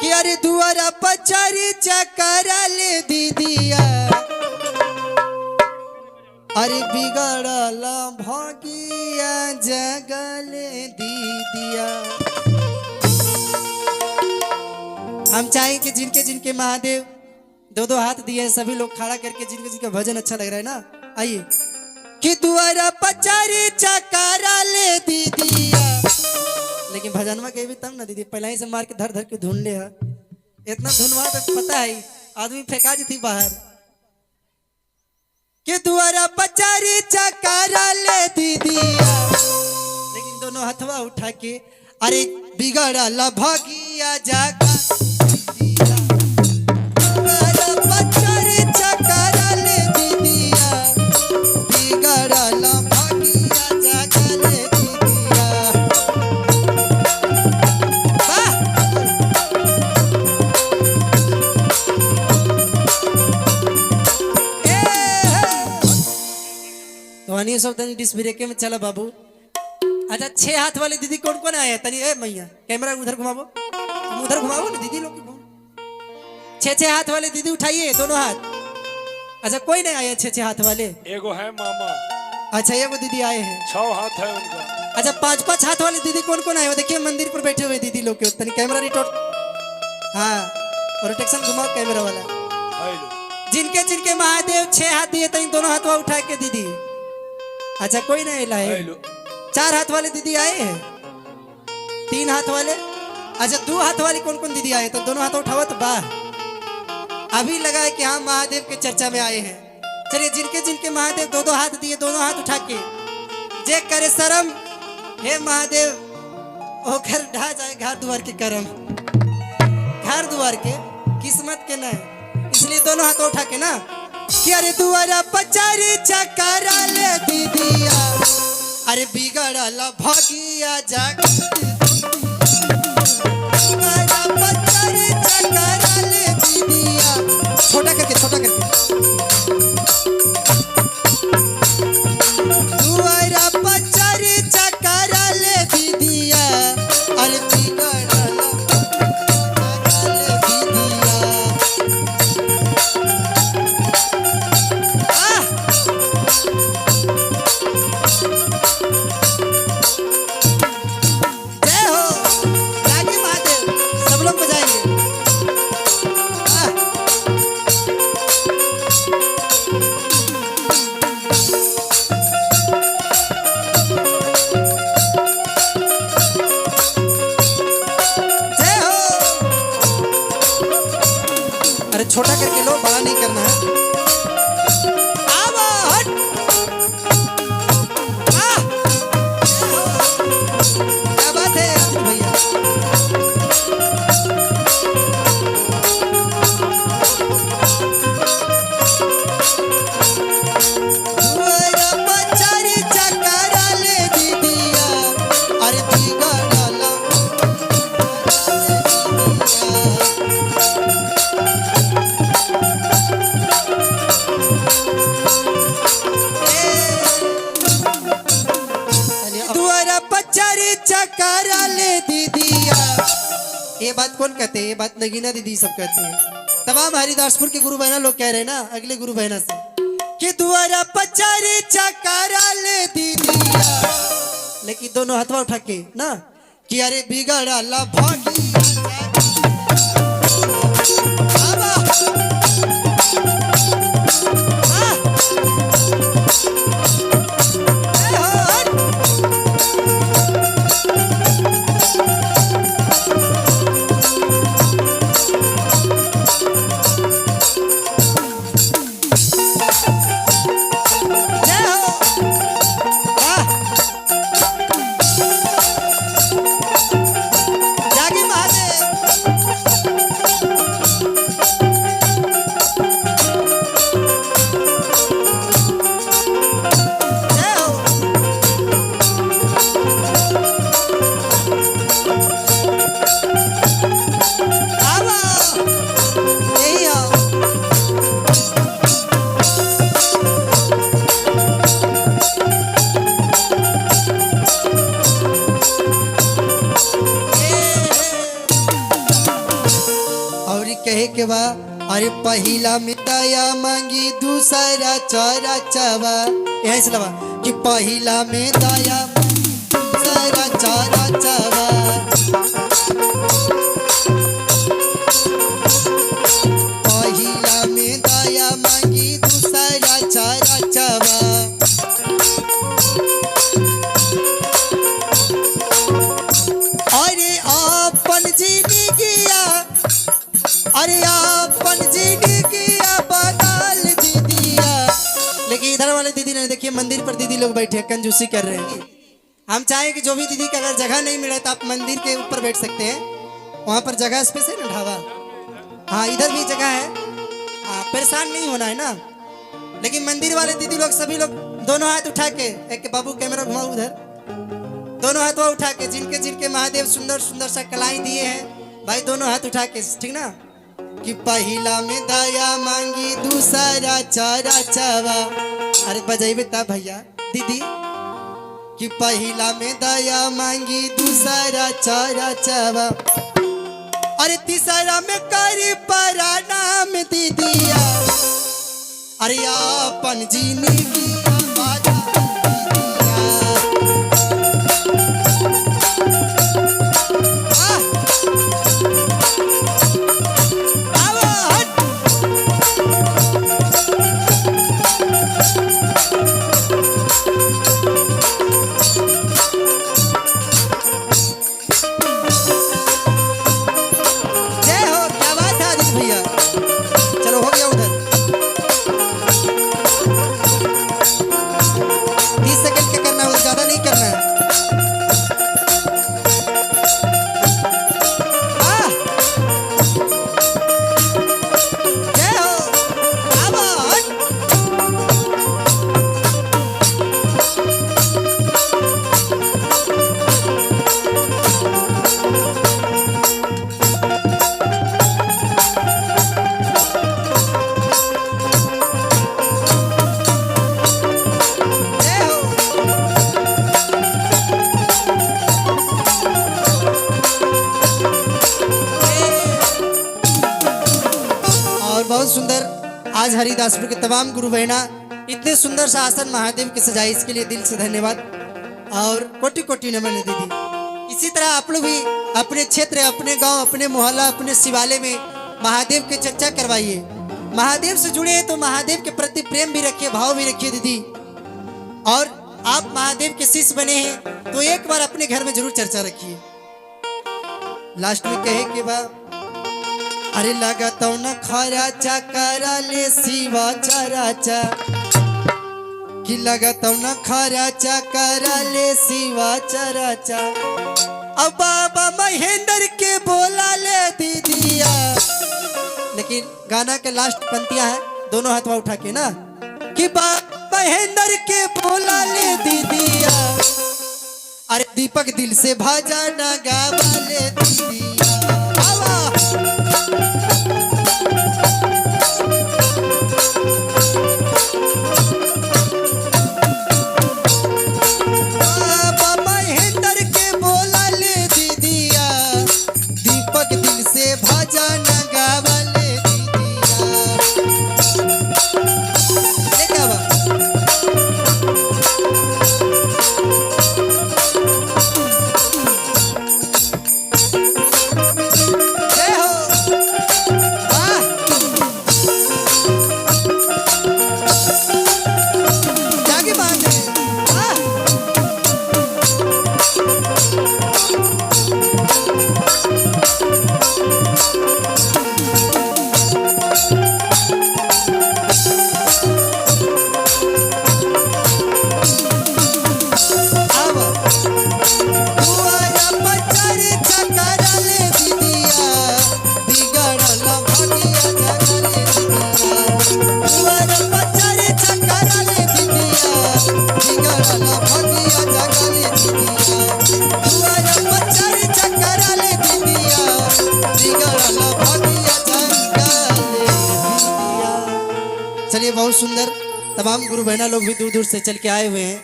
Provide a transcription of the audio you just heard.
कि अरे दुआरा पचारी चकरा ले दीदिया अरे बिगड़ला भागिया जगले दीदिया। हम चाहें कि जिनके जिनके महादेव दो दो हाथ दिए सभी लोग खड़ा करके जिनके जिनका भजन अच्छा लग रहा है ना, आइए। कि दुआरा पचारी चकरा ले दीदिया, लेकिन भजनवा के भी तब ना दीदी पहले ही से मार के धर धर के ढूंढ ले। इतना धुनवा तो पता है आदमी फेंका जी थी बाहर। कि दुआरा पचारी चकरा ले दीदिया, लेकिन दोनों हथवा उठा के अरे बिगड़ला भागिया जागा सब तनी डिस ब्रेके में चला बाबू। अच्छा 6 हाथ वाली दीदी कौन कौन आए तनी ए मैया कैमरा उधर घुमाओ, तुम उधर घुमाओ ना दीदी लोग को। 6 हाथ वाले दीदी उठाइए दोनों हाथ। अच्छा कोई नहीं आया 6 हाथ वाले? एगो है मामा। अच्छा एगो दीदी आए हैं, 6 हाथ है उनका। अच्छा 5 हाथ वाले दीदी कौन कौन आए हो देखिए मंदिर पर बैठे हुए दीदी लोग के तनी कैमरा रिटोट, हाँ रोटेशन घुमाओ कैमरा वाला। जिनके जिनके महादेव 6 हाथ दिए तनी दोनों हाथ उठा के दीदी। अच्छा कोई नहीं लाए। 4 हाथ वाले दीदी आए हैं, 3 हाथ वाले। अच्छा 2 हाथ वाले कौन कौन दीदी आए तो दोनों हाथ उठाओ तो वाह। अभी लगा है कि हम महादेव के चर्चा में आए हैं। चलिए जिनके जिनके महादेव 2 हाथ दिए दोनों हाथ उठा के जे करे शर्म हे महादेव ओ घर ढा जाए घर द्वार के करम, घर द्वार के किस्मत के नहीं, इसलिए दोनों हाथ उठा के ना कि अरे दुआरा पचारी चकरा ले दीदिया अरे बिगड़ला भागिया जागा दुआरा पचारी चकरा ले दीदिया। छोटा करके दुआरा पचारी चकरा ले दीदिया अरे बिगड़ला ले दीदिया। छोटा करके लो, बड़ा नहीं करना है। क्या बात है भैया। दुआरा पचारी चकरा ले दीदिया अरे बिगड़ला चकरा ले दीदिया। ये बात कौन कहते हैं? ये बात नगीना दीदी सब कहते हैं। तमाम हरिदासपुर के गुरु बहना लोग कह रहे हैं ना अगले गुरु बहना से कि दुआरा पचारी चकरा ले दीदिया, लेकिन दोनों हाथवा उठा के ना कि अरे बिगड़ला भागी जागी महादेव। कहे के बा अरे पहिला में दया मांगी दूसरा चारा चावा यही से लवा कि पहिला में दया दूसरा चारा चावा पहिला में दया मांगी दूसरा चारा चावा अरे अपन जीनी किया अरे अपन जीनी किया बदल दीदिया। लेकिन इधर वाले दीदी ने देखिए मंदिर पर दीदी लोग बैठे कंजूसी कर रहे हैं। हम चाहें कि जो भी दीदी का अगर जगह नहीं मिले तो आप मंदिर के ऊपर बैठ सकते हैं, वहाँ पर जगह स्पेस है ना ढाबा, हाँ इधर भी जगह है, हाँ परेशान नहीं होना है ना। लेकिन मंदिर वाले दीदी लोग सभी लोग दोनों हाथ उठा के, एक बाबू कैमरा घुमाओ उधर, दोनों हाथ उठा के जिनके जिनके महादेव सुंदर सुंदर सा कलाई दिए हैं भाई दोनों हाथ उठा के, ठीक ना, कि पहिला में दया मांगी दूसरा चारा चावा। अरे बजाइबे ता भैया दीदी कि पहिला में दया मांगी दूसरा चारा चावा अरे तीसरा में करी परा नाम दीदिया। अरे अपन जीनी की बाजा बहुत सुंदर। आज हरिदासपुर के तमाम गुरु बहना इतने सुंदर सा आसन महादेव की सजाई, इसके लिए दिल से धन्यवाद और कोटि कोटि नमन है दीदी। इसी तरह आप लोग भी अपने क्षेत्र, अपने गांव, अपने मोहल्ला, अपने शिवालय में महादेव की चर्चा करवाइए। महादेव से जुड़े हैं तो महादेव के प्रति प्रेम भी रखिए, भाव भी रखिए दीदी। और आप महादेव के शिष्य बने हैं तो एक बार अपने घर में जरूर चर्चा रखिए। लास्ट में कहे के बाद अरे लगाता न खराचा करा ले शिवा चराचा कि लगाता न खराचा करा ले शिवा चराचा। अब बाबा महेंद्र के बोला ले दीदिया। लेकिन गाना के लास्ट पंक्तियां है, दोनों हाथ उठा के ना, कि बाबा महेंद्र के बोला ले दीदिया। अरे दीपक दिल से भाजा ना गावा ले दीदिया। चलिए बहुत सुंदर। तमाम गुरु बहना लोग भी दूर दूर से चल के आए हुए हैं।